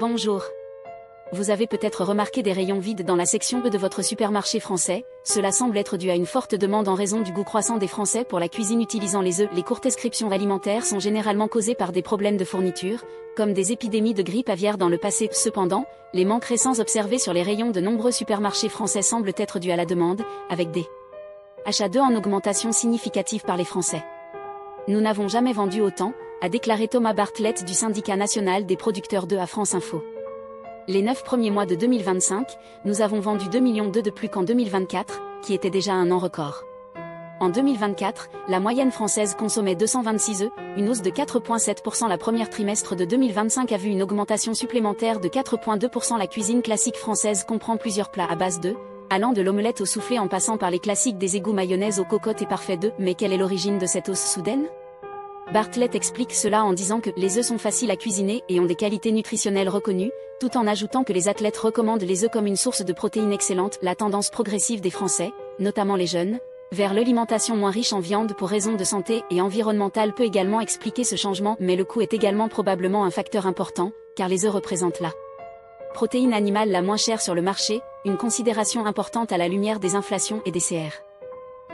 Bonjour. Vous avez peut-être remarqué des rayons vides dans la section E de votre supermarché français. Cela semble être dû à une forte demande en raison du goût croissant des Français pour la cuisine utilisant les œufs. Les courtes descriptions alimentaires sont généralement causées par des problèmes de fourniture, comme des épidémies de grippe aviaire dans le passé. Cependant, les manques récents observés sur les rayons de nombreux supermarchés français semblent être dus à la demande, avec des achats d'œufs en augmentation significative par les Français. Nous n'avons jamais vendu autant, a déclaré Thomas Bartlett du syndicat national des producteurs d'œufs à France Info. Les 9 premiers mois de 2025, nous avons vendu 2 millions d'œufs de plus qu'en 2024, qui était déjà un an record. En 2024, la moyenne française consommait 226 œufs, une hausse de 4,7%. La première trimestre de 2025 a vu une augmentation supplémentaire de 4,2%. La cuisine classique française comprend plusieurs plats à base d'œufs, allant de l'omelette au soufflé en passant par les classiques des égouts mayonnaise aux cocottes et parfaits d'œufs. Mais quelle est l'origine de cette hausse soudaine ? Bartlett explique cela en disant que les œufs sont faciles à cuisiner et ont des qualités nutritionnelles reconnues, tout en ajoutant que les athlètes recommandent les œufs comme une source de protéines excellente. La tendance progressive des Français, notamment les jeunes, vers l'alimentation moins riche en viande pour raisons de santé et environnementale peut également expliquer ce changement, mais le coût est également probablement un facteur important, car les œufs représentent la protéine animale la moins chère sur le marché, une considération importante à la lumière des inflations et des CR.